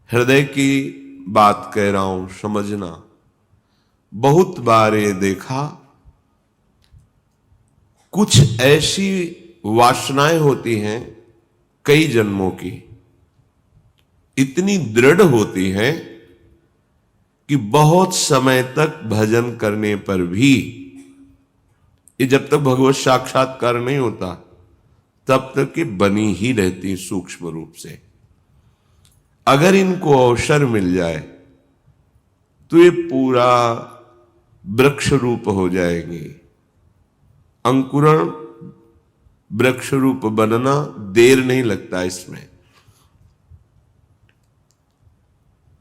हृदय की बात कह रहा हूं, समझना। बहुत बार ये देखा, कुछ ऐसी वासनाएं होती हैं कई जन्मों की, इतनी दृढ़ होती हैं कि बहुत समय तक भजन करने पर भी, ये जब तक भगवत साक्षात्कार नहीं होता तब तक ये बनी ही रहती सूक्ष्म रूप से। अगर इनको अवसर मिल जाए तो ये पूरा वृक्ष रूप हो जाएंगे। अंकुरण वृक्ष रूप बनना देर नहीं लगता इसमें।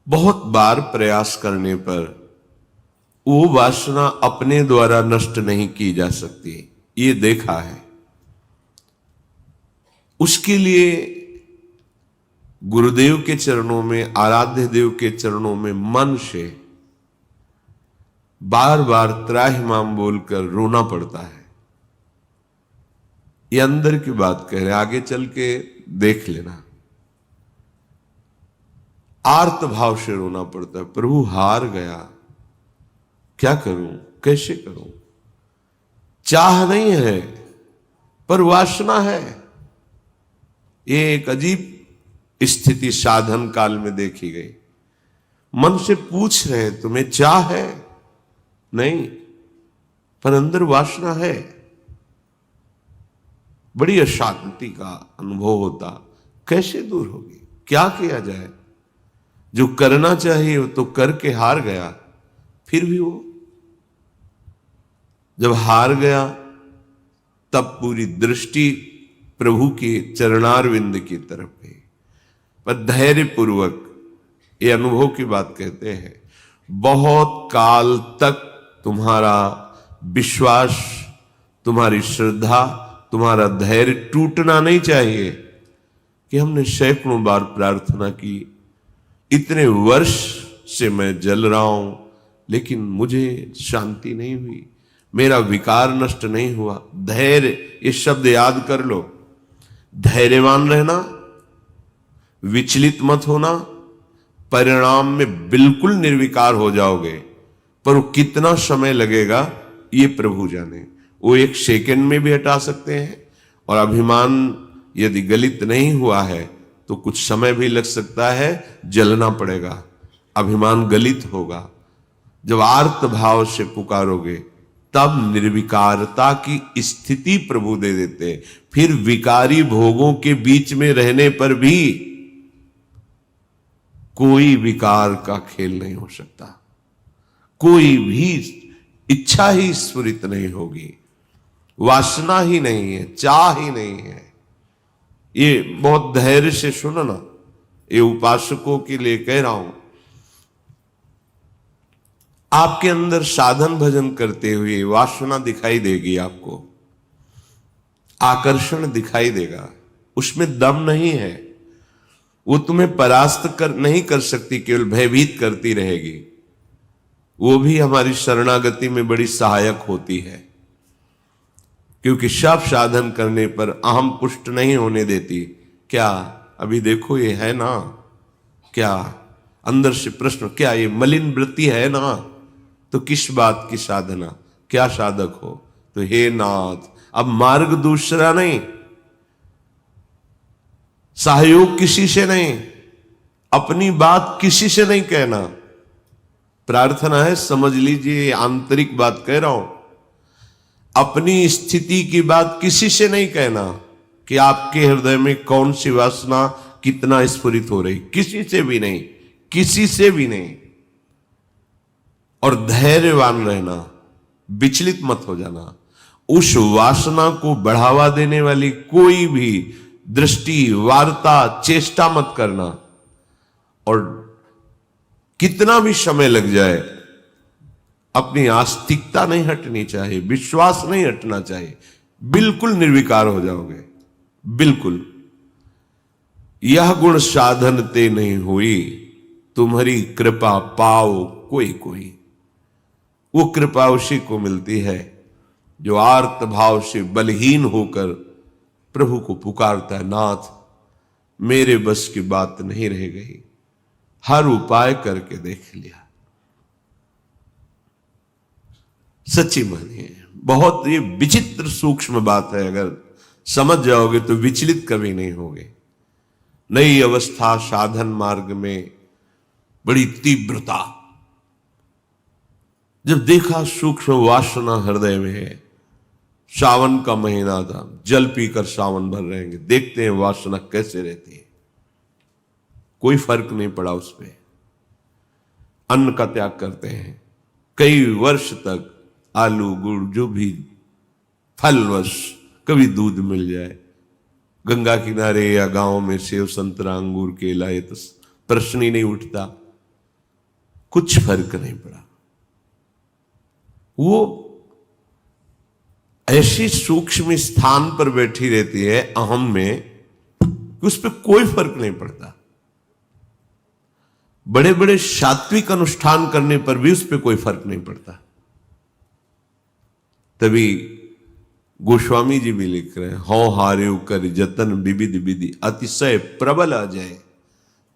बहुत बार प्रयास करने पर वो वासना अपने द्वारा नष्ट नहीं की जा सकती, ये देखा है। उसके लिए गुरुदेव के चरणों में, आराध्य देव के चरणों में मन से बार बार त्राहिमाम बोलकर रोना पड़ता है। ये अंदर की बात कह रहे, आगे चल के देख लेना। आर्त भाव से रोना पड़ता है, प्रभु हार गया, क्या करूं, कैसे करूं। चाह नहीं है पर वासना है। ये एक अजीब स्थिति साधन काल में देखी गई। मन से पूछ रहे हैं तुम्हें चाह है, नहीं, पर अंदर वासना है। बड़ी अशांति का अनुभव होता। कैसे दूर होगी, क्या किया जाए। जो करना चाहिए वो तो करके हार गया, फिर भी वो जब हार गया तब पूरी दृष्टि प्रभु के चरणारविंद की तरफ है। पर धैर्य पूर्वक, ये अनुभव की बात कहते हैं, बहुत काल तक तुम्हारा विश्वास, तुम्हारी श्रद्धा, तुम्हारा धैर्य टूटना नहीं चाहिए। कि हमने सैकड़ों बार प्रार्थना की, इतने वर्ष से मैं जल रहा हूं लेकिन मुझे शांति नहीं हुई, मेरा विकार नष्ट नहीं हुआ। धैर्य, ये शब्द याद कर लो। धैर्यवान रहना, विचलित मत होना, परिणाम में बिल्कुल निर्विकार हो जाओगे। पर वो कितना समय लगेगा ये प्रभु जाने। वो एक सेकंड में भी हटा सकते हैं। और अभिमान यदि गलित नहीं हुआ है तो कुछ समय भी लग सकता है, जलना पड़ेगा, अभिमान गलित होगा। जब आर्त भाव से पुकारोगे तब निर्विकारता की स्थिति प्रभु दे देते हैं। फिर विकारी भोगों के बीच में रहने पर भी कोई विकार का खेल नहीं हो सकता, कोई भी इच्छा ही स्फुरित नहीं होगी, वासना ही नहीं है, चाह ही नहीं है। ये बहुत धैर्य से सुनो ना, ये उपासकों के लिए कह रहा हूं। आपके अंदर साधन भजन करते हुए वासना दिखाई देगी, आपको आकर्षण दिखाई देगा, उसमें दम नहीं है। वो तुम्हें परास्त नहीं कर सकती, केवल भयभीत करती रहेगी। वो भी हमारी शरणागति में बड़ी सहायक होती है, क्योंकि सब साधन करने पर अहम पुष्ट नहीं होने देती। क्या अभी देखो ये है ना, क्या अंदर से प्रश्न, क्या ये मलिन वृत्ति है ना, तो किस बात की साधना, क्या साधक हो। तो हे नाथ, अब मार्ग दूसरा नहीं, सहयोग किसी से नहीं, अपनी बात किसी से नहीं कहना। प्रार्थना है, समझ लीजिए, आंतरिक बात कह रहा हूं। अपनी स्थिति की बात किसी से नहीं कहना कि आपके हृदय में कौन सी वासना कितना स्फुरित हो रही, किसी से भी नहीं, किसी से भी नहीं। और धैर्यवान रहना, विचलित मत हो जाना। उस वासना को बढ़ावा देने वाली कोई भी दृष्टि, वार्ता, चेष्टा मत करना। और कितना भी समय लग जाए, अपनी आस्तिकता नहीं हटनी चाहिए, विश्वास नहीं हटना चाहिए। बिल्कुल निर्विकार हो जाओगे, बिल्कुल। यह गुण साधन ते नहीं हुई, तुम्हारी कृपा पाओ कोई कोई। वो कृपा उसी को मिलती है जो आर्त भाव से बलहीन होकर प्रभु को पुकारता है, नाथ मेरे बस की बात नहीं रह गई, हर उपाय करके देख लिया। सच्ची मानिए, बहुत ये विचित्र सूक्ष्म बात है, अगर समझ जाओगे तो विचलित कभी नहीं होगे। नई अवस्था साधन मार्ग में बड़ी तीव्रता, जब देखा सूक्ष्म वासना हृदय में है। सावन का महीना था, जल पीकर सावन भर रहेंगे, देखते हैं वासना कैसे रहती है। कोई फर्क नहीं पड़ा उस पर। अन्न का त्याग करते हैं, कई वर्ष तक आलू गुड़ जो भी फलवश, कभी दूध मिल जाए, गंगा किनारे या गांव में सेव संतरा अंगूर केला, ये तो प्रश्न ही नहीं उठता। कुछ फर्क नहीं पड़ा। वो ऐसी सूक्ष्म स्थान पर बैठी रहती है अहम में कि उस पर कोई फर्क नहीं पड़ता। बड़े बड़े सात्विक अनुष्ठान करने पर भी उस पर कोई फर्क नहीं पड़ता। तभी गोस्वामी जी भी लिख रहे हैं, हौ हारे कर जतन विविध विधि अतिशय प्रबल अजय,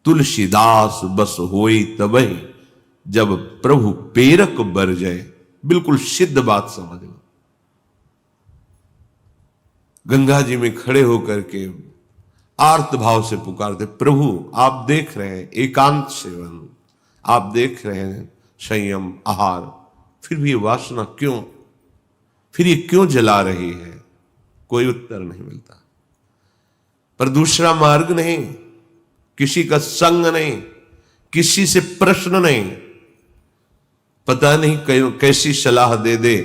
तुलसीदास बस होई तबहि जब प्रभु पेरक बर जाए। बिल्कुल सिद्ध बात समझ लो। गंगा जी में खड़े होकर के आर्त भाव से पुकारते, प्रभु आप देख रहे हैं एकांत सेवन, आप देख रहे हैं संयम आहार, फिर भी ये वासना क्यों, फिर ये क्यों जला रही है? कोई उत्तर नहीं मिलता। पर दूसरा मार्ग नहीं, किसी का संग नहीं, किसी से प्रश्न नहीं, पता नहीं कैसी सलाह दे दे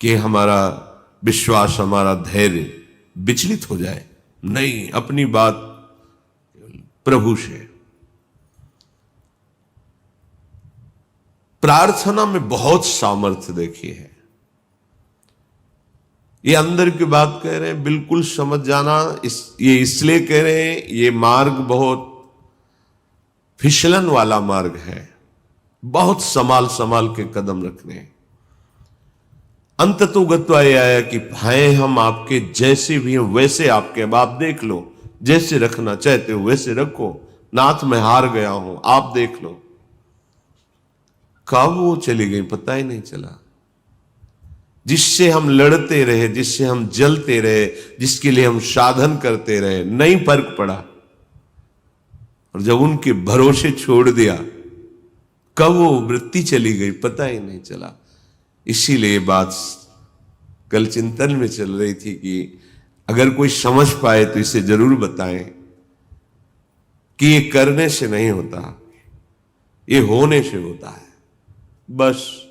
कि हमारा विश्वास, हमारा धैर्य विचलित हो जाए। नहीं, अपनी बात प्रभु से। प्रार्थना में बहुत सामर्थ्य देखी है। ये अंदर की बात कह रहे हैं, बिल्कुल समझ जाना। ये इसलिए कह रहे हैं, ये मार्ग बहुत फिसलन वाला मार्ग है, बहुत संभाल संभाल के कदम रखने हैं। अंत तो गत्वा ये आया कि हैं हम आपके, जैसे भी हैं वैसे आपके। अब आप देख लो, जैसे रखना चाहते हो वैसे रखो। नाथ मैं हार गया हूं, आप देख लो। कब वो चली गई पता ही नहीं चला। जिससे हम लड़ते रहे, जिससे हम जलते रहे, जिसके लिए हम साधन करते रहे, नहीं फर्क पड़ा। और जब उनके भरोसे छोड़ दिया, कब वो वृत्ति चली गई पता ही नहीं चला। इसीलिए बात कल चिंतन में चल रही थी कि अगर कोई समझ पाए तो इसे जरूर बताएं कि ये करने से नहीं होता, ये होने से होता है। बस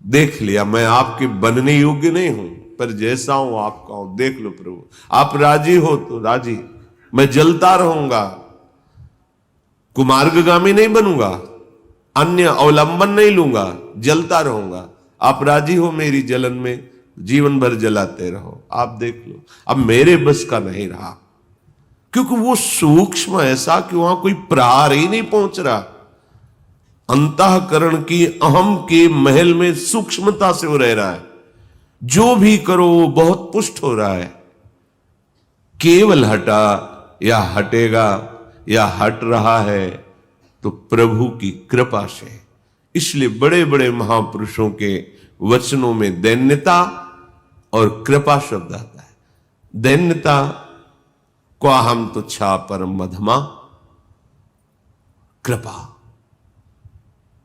देख लिया, मैं आपके बनने योग्य नहीं हूं, पर जैसा हूं आपका हूं। देख लो प्रभु, आप राजी हो तो राजी, मैं जलता रहूंगा, कुमार्गगामी नहीं बनूंगा, अन्य अवलंबन नहीं लूंगा, जलता रहूंगा। आप राजी हो मेरी जलन में, जीवन भर जलाते रहो। आप देख लो, अब मेरे बस का नहीं रहा, क्योंकि वो सूक्ष्म ऐसा कि वहां कोई प्रहार ही नहीं पहुंच रहा। अंतःकरण की अहम के महल में सूक्ष्मता से वो रह रहा है। जो भी करो वो बहुत पुष्ट हो रहा है। केवल हटा या हटेगा या हट रहा है तो प्रभु की कृपा से। इसलिए बड़े बड़े महापुरुषों के वचनों में दैन्यता और कृपा शब्द आता है। दैन्यता को हम तुच्छा परम मधमा, कृपा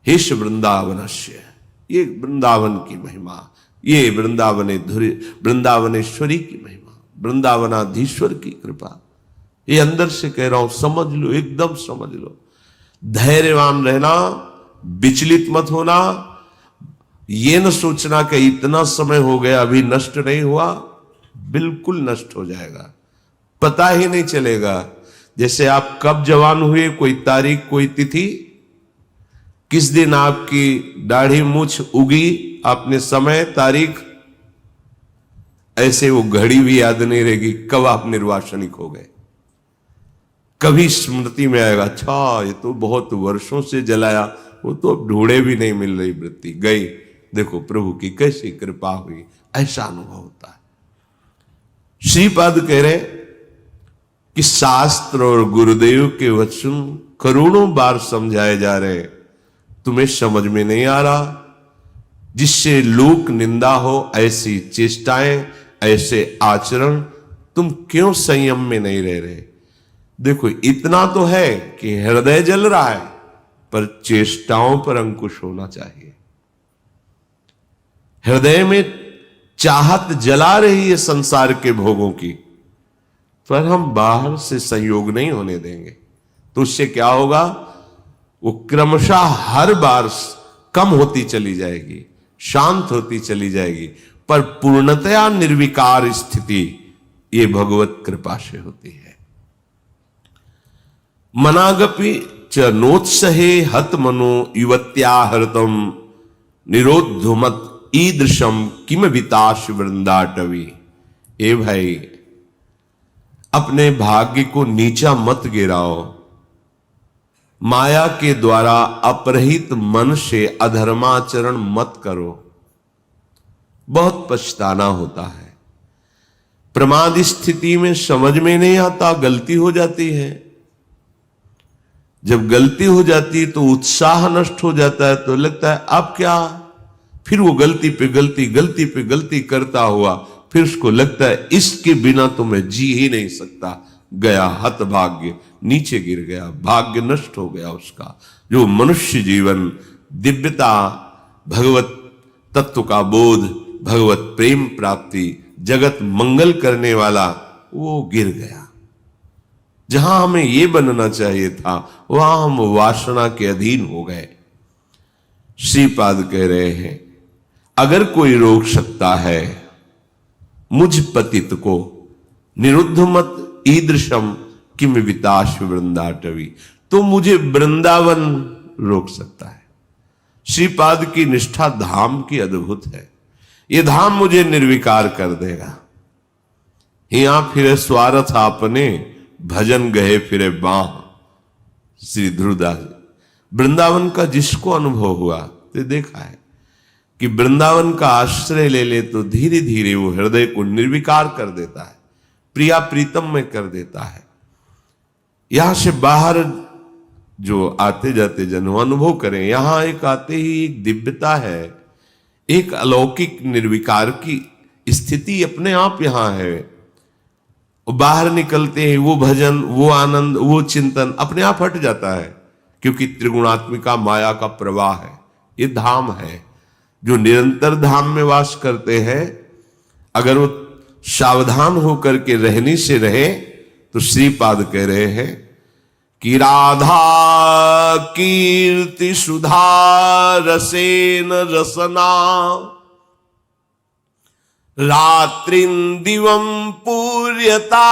हेश वृंदावनस्य, ये वृंदावन की महिमा, ये वृंदावनेश्वरी की महिमा, वृंदावनाधीश्वर की कृपा। ये अंदर से कह रहा हूं, समझ लो, एकदम समझ लो। धैर्यवान रहना, विचलित मत होना, ये न सोचना कि इतना समय हो गया अभी नष्ट नहीं हुआ। बिल्कुल नष्ट हो जाएगा, पता ही नहीं चलेगा। जैसे आप कब जवान हुए, कोई तारीख, कोई तिथि, किस दिन आपकी दाढ़ी मूछ उगी, आपने समय तारीख, ऐसे वो घड़ी भी याद नहीं रहेगी कब आप निर्वासनिक हो गए। कभी स्मृति में आएगा, अच्छा ये तो बहुत वर्षों से जलाया, वो तो अब ढूंढे भी नहीं मिल रही वृत्ति, गई। देखो प्रभु की कैसी कृपा हुई, ऐसा अनुभव होता है। श्रीपाद कह रहे कि शास्त्र और गुरुदेव के वचन करोड़ों बार समझाए जा रहे हैं, तुम्हें समझ में नहीं आ रहा। जिससे लोक निंदा हो ऐसी चेष्टाएं, ऐसे आचरण, तुम क्यों संयम में नहीं रह रहे? देखो, इतना तो है कि हृदय जल रहा है, पर चेष्टाओं पर अंकुश होना चाहिए। हृदय में चाहत जला रही है संसार के भोगों की, पर हम बाहर से संयोग नहीं होने देंगे। तो उससे क्या होगा? वो क्रमशः हर बार कम होती चली जाएगी, शांत होती चली जाएगी, पर पूर्णतया निर्विकार स्थिति ये भगवत कृपा से होती है। मनागपि च नोत्सहे हत मनो युवत्या हृतम निरोधुमत ईदृशम किम विताश वृंदाटवी। ए भाई, अपने भाग्य को नीचा मत गिराओ। माया के द्वारा अपरहित मन से अधर्माचरण मत करो, बहुत पछताना होता है। प्रमाद स्थिति में समझ में नहीं आता, गलती हो जाती है। जब गलती हो जाती है तो उत्साह नष्ट हो जाता है, तो लगता है अब क्या, फिर वो गलती पे गलती, गलती पे गलती करता हुआ, फिर उसको लगता है इसके बिना तो मैं जी ही नहीं सकता। गया हतभाग्य, नीचे गिर गया, भाग्य नष्ट हो गया उसका। जो मनुष्य जीवन, दिव्यता, भगवत तत्व का बोध, भगवत प्रेम प्राप्ति, जगत मंगल करने वाला, वो गिर गया। जहां हमें ये बनना चाहिए था, वहां हम वासना के अधीन हो गए। श्रीपाद कह रहे हैं, अगर कोई रोक सकता है मुझ पतित को, निरुद्ध मत ईदृशम किम विताश वृंदाटवी, तो मुझे वृंदावन रोक सकता है। श्रीपाद की निष्ठा धाम की अद्भुत है। ये धाम मुझे निर्विकार कर देगा। हिया फिरे स्वार्थ आपने, भजन गए फिरे बाह। श्री ध्रुवदास। वृंदावन का जिसको अनुभव हुआ तो देखा है कि वृंदावन का आश्रय ले ले तो धीरे धीरे वो हृदय को निर्विकार कर देता है, प्रिया प्रीतम में कर देता है। यहां से बाहर जो आते जाते जन अनुभव करें, यहां एक आते ही एक दिव्यता है, एक अलौकिक निर्विकार की स्थिति अपने आप यहां है। बाहर निकलते हैं वो भजन, वो आनंद, वो चिंतन अपने आप हट जाता है, क्योंकि त्रिगुणात्मिका माया का प्रवाह है। ये धाम है। जो निरंतर धाम में वास करते हैं, अगर वो सावधान होकर के रहने से रहे, तो श्रीपाद कह रहे हैं कि राधा कीर्ति सुधा रसेन रसना, रात्रिं दिवं पूर्यता,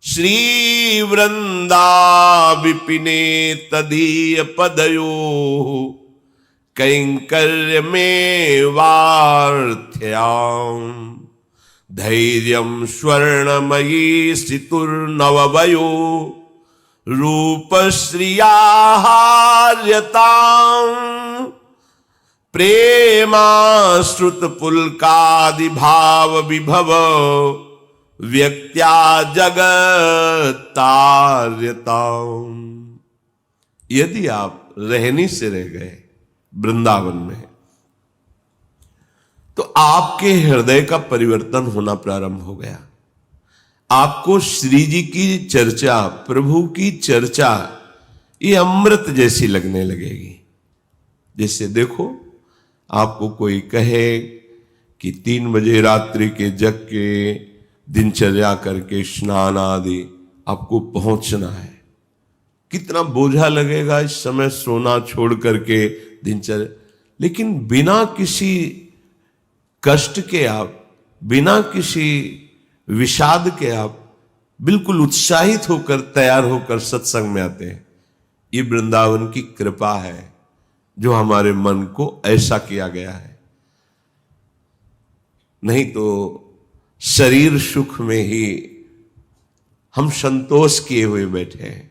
श्री वृंदा विपिने तदीय पदयो, कैंकर्य में वार्थ्याम, धैर्यं स्वर्णमयी सितुर्नववयो, रूपश्रियाहार्यताम्, प्रेमाश्रुत पुलकादि भाव विभव, व्यक्त्या जगत्तार्यताम्। यदि आप रहनी से रह गए वृंदावन में, तो आपके हृदय का परिवर्तन होना प्रारंभ हो गया। आपको श्री जी की चर्चा, प्रभु की चर्चा, ये अमृत जैसी लगने लगेगी। जैसे देखो, आपको कोई कहे कि 3 बजे रात्रि के जग के दिनचर्या करके स्नान आदि आपको पहुंचना है, कितना बोझा लगेगा इस समय सोना छोड़ करके दिनचर्या। लेकिन बिना किसी कष्ट के आप, बिना किसी विषाद के आप बिल्कुल उत्साहित होकर, तैयार होकर सत्संग में आते हैं। ये वृंदावन की कृपा है जो हमारे मन को ऐसा किया गया है। नहीं तो शरीर सुख में ही हम संतोष किए हुए बैठे हैं,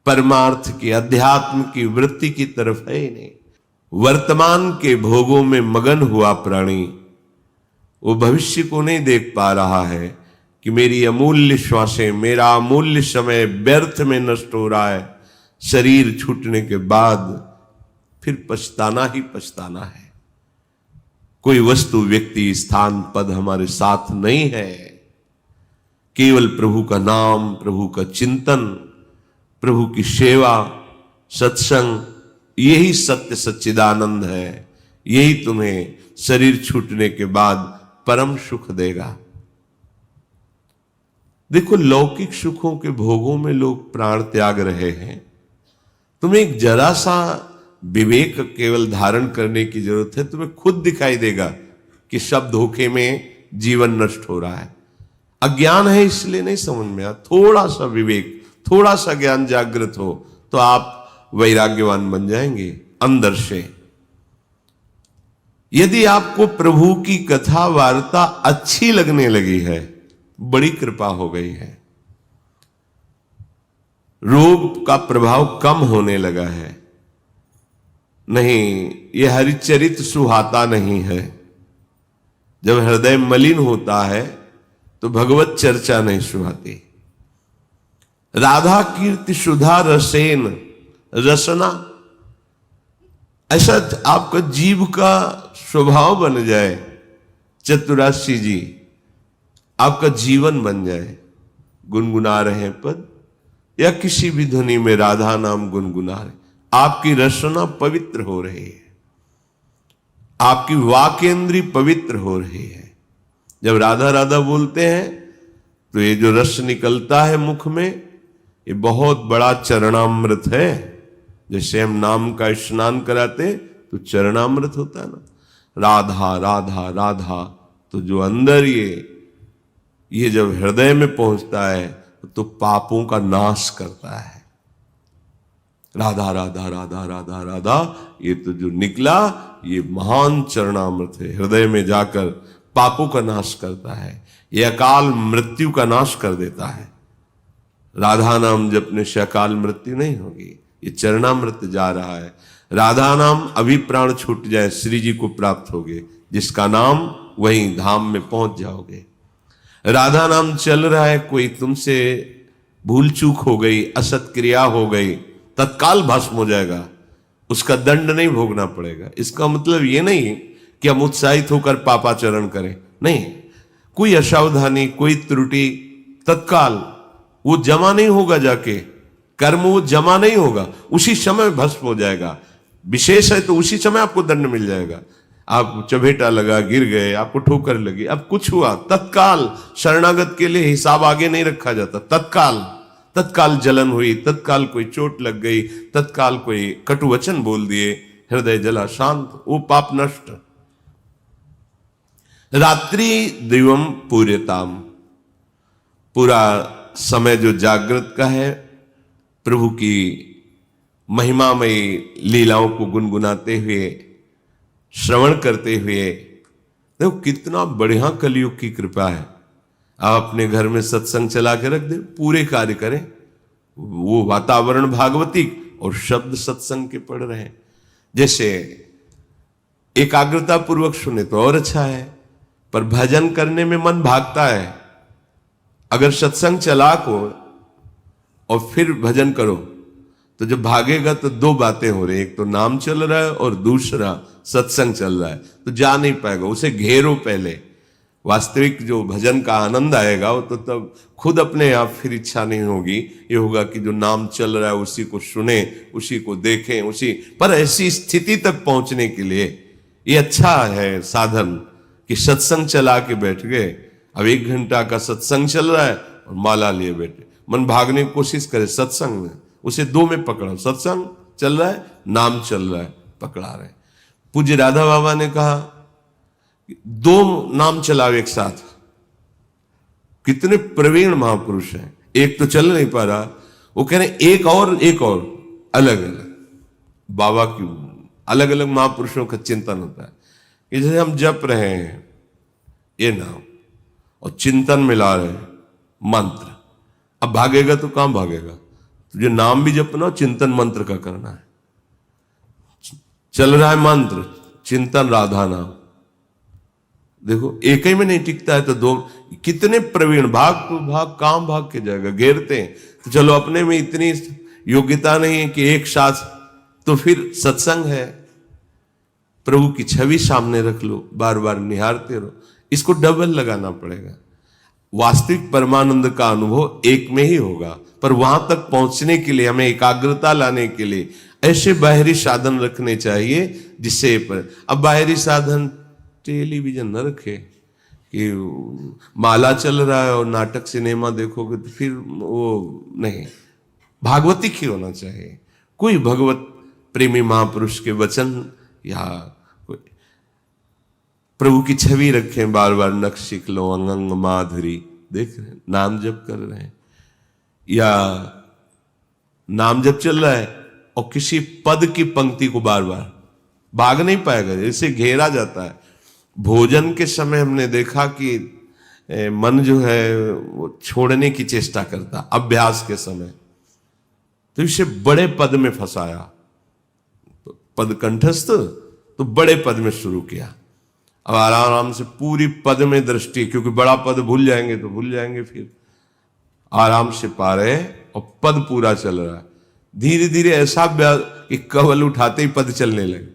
परमार्थ की, अध्यात्म की वृत्ति की तरफ है ही नहीं। वर्तमान के भोगों में मगन हुआ प्राणी वो भविष्य को नहीं देख पा रहा है कि मेरी अमूल्य श्वासें, मेरा अमूल्य समय व्यर्थ में नष्ट हो रहा है। शरीर छूटने के बाद फिर पछताना ही पछताना है। कोई वस्तु, व्यक्ति, स्थान, पद हमारे साथ नहीं है। केवल प्रभु का नाम, प्रभु का चिंतन, प्रभु की सेवा, सत्संग, यही सत्य सच्चिदानंद है। यही तुम्हें शरीर छूटने के बाद परम सुख देगा। देखो, लौकिक सुखों के भोगों में लोग प्राण त्याग रहे हैं। तुम्हें एक जरा सा विवेक केवल धारण करने की जरूरत है। तुम्हें खुद दिखाई देगा कि सब धोखे में जीवन नष्ट हो रहा है। अज्ञान है इसलिए नहीं समझ में आ। थोड़ा सा विवेक, थोड़ा सा ज्ञान जागृत हो तो आप वैराग्यवान बन जाएंगे अंदर से। यदि आपको प्रभु की कथा वार्ता अच्छी लगने लगी है, बड़ी कृपा हो गई है। रोग का प्रभाव कम होने लगा है। नहीं, यह हरिचरित सुहाता नहीं है। जब हृदय मलिन होता है तो भगवत चर्चा नहीं सुहाती। राधा कीर्ति सुधा रसेन, रसना, ऐसा आपका जीव का स्वभाव बन जाए। चतुराशी जी, आपका जीवन बन जाए। गुनगुना रहे पद या किसी भी ध्वनि में राधा नाम गुनगुना रहे, आपकी रसना पवित्र हो रही है, आपकी वाकेंद्री पवित्र हो रही है। जब राधा राधा बोलते हैं तो ये जो रस निकलता है मुख में, ये बहुत बड़ा चरणामृत है। जैसे हम नाम का स्नान कराते तो चरणामृत होता है ना। राधा राधा राधा, तो जो अंदर ये जब हृदय में पहुंचता है तो पापों का नाश करता है। राधा राधा राधा राधा राधा, ये तो जो निकला ये महान चरणामृत है। हृदय में जाकर पापों का नाश करता है, ये अकाल मृत्यु का नाश कर देता है। राधा नाम जपने से अकाल मृत्यु नहीं होगी, ये चरणामृत जा रहा है। राधा नाम अभी प्राण छूट जाए श्री जी को प्राप्त होगे, जिसका नाम वहीं धाम में पहुंच जाओगे। राधा नाम चल रहा है, कोई तुमसे भूल चूक हो गई, असत क्रिया हो गई, तत्काल भस्म हो जाएगा, उसका दंड नहीं भोगना पड़ेगा। इसका मतलब ये नहीं कि हम उत्साहित होकर पापाचरण करें, नहीं। कोई असावधानी, कोई त्रुटि, तत्काल वो जमा नहीं होगा, जाके कर्म वो जमा नहीं होगा, उसी समय भस्म हो जाएगा। विशेष है तो उसी समय आपको दंड मिल जाएगा। आप चबेटा लगा, गिर गए, आपको ठोकर लगी, अब कुछ हुआ, तत्काल शरणागत के लिए हिसाब आगे नहीं रखा जाता। तत्काल जलन हुई, तत्काल कोई चोट लग गई, तत्काल कोई कटु वचन बोल दिए, हृदय जला, शांत, वो पाप नष्ट। रात्रि दिवम पूर्यताम, पूरा समय जो जागृत का है, प्रभु की महिमामयी लीलाओं को गुनगुनाते हुए, श्रवण करते हुए। देखो कितना बढ़िया कलयुग की कृपा है। आप अपने घर में सत्संग चला के रख दे, पूरे कार्य करें, वो वातावरण भागवतिक और शब्द सत्संग के पढ़ रहे हैं। जैसे एकाग्रता पूर्वक सुने तो और अच्छा है, पर भजन करने में मन भागता है। अगर सत्संग चला को और फिर भजन करो तो जब भागेगा तो दो बातें हो रही, एक तो नाम चल रहा है और दूसरा सत्संग चल रहा है, तो जा नहीं पाएगा। उसे घेरो पहले, वास्तविक जो भजन का आनंद आएगा वो तो तब खुद अपने आप फिर इच्छा नहीं होगी। ये होगा कि जो नाम चल रहा है उसी को सुने, उसी को देखें, उसी पर। ऐसी स्थिति तक पहुंचने के लिए ये अच्छा है साधन कि सत्संग चला के बैठ गए। अब 1 घंटा का सत्संग चल रहा है और माला लिए बैठे, मन भागने की कोशिश करे सत्संग में, उसे 2 में पकड़ो। सत्संग चल रहा है, नाम चल रहा है, पकड़ा रहे। पूज्य राधा बाबा ने कहा 2 नाम चलाओ एक साथ। कितने प्रवीण महापुरुष हैं, एक तो चल नहीं पा रहा, वो कह रहे एक और अलग अलग। बाबा की अलग अलग महापुरुषों का चिंतन होता है कि जैसे हम जप रहे हैं ये नाम और चिंतन मिला रहे हैं मंत्र, अब भागेगा तो कहां भागेगा? तुझे नाम भी जपना, चिंतन मंत्र का करना है। चल रहा है मंत्र, चिंतन राधा नाम, देखो एक ही में नहीं टिकता है तो दो, कितने प्रवीण भाग तो भाग, काम भाग के जाएगा, घेरते हैं। तो चलो अपने में इतनी योग्यता नहीं है कि एक साथ, तो फिर सत्संग है, प्रभु की छवि सामने रख लो, बार बार निहारते रहो, इसको डबल लगाना पड़ेगा। वास्तविक परमानंद का अनुभव एक में ही होगा, पर वहां तक पहुंचने के लिए हमें एकाग्रता लाने के लिए ऐसे बाहरी साधन रखने चाहिए जिससे अब बाहरी साधन टेलीविजन न रखे कि माला चल रहा है और नाटक सिनेमा देखोगे तो फिर वो नहीं, भागवतिक ही होना चाहिए। कोई भगवत प्रेमी महापुरुष के वचन या कोई प्रभु की छवि रखें, बार बार नक्श सीख लो, अंग माधुरी देख रहे हैं, नाम जप कर रहे हैं या नाम जप चल रहा है और किसी पद की पंक्ति को बार बार भाग नहीं पाएगा, जैसे घेरा जाता है। भोजन के समय हमने देखा कि मन जो है वो छोड़ने की चेष्टा करता, अभ्यास के समय तो इसे बड़े पद में फंसाया, पद कंठस्थ तो बड़े पद में शुरू किया। अब आराम से पूरी पद में दृष्टि, क्योंकि बड़ा पद भूल जाएंगे तो भूल जाएंगे, फिर आराम से पा रहे और पद पूरा चल रहा है। धीरे धीरे ऐसा कि कवल उठाते ही पद चलने लगे।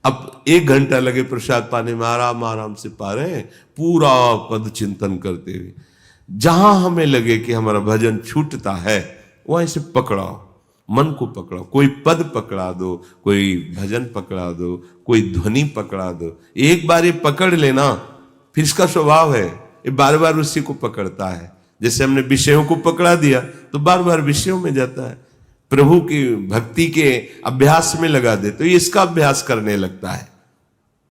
अब 1 घंटा लगे प्रसाद पाने में, आराम आराम से पा रहे हैं, पूरा पद चिंतन करते हुए। जहां हमें लगे कि हमारा भजन छूटता है वहीं से पकड़ाओ, मन को पकड़ाओ, कोई पद पकड़ा दो, कोई भजन पकड़ा दो, कोई ध्वनि पकड़ा दो। एक बार ये पकड़ लेना, फिर इसका स्वभाव है ये बार बार उसी को पकड़ता है। जैसे हमने विषयों को पकड़ा दिया तो बार बार विषयों में जाता है। प्रभु की भक्ति के अभ्यास में लगा दे तो ये इसका अभ्यास करने लगता है।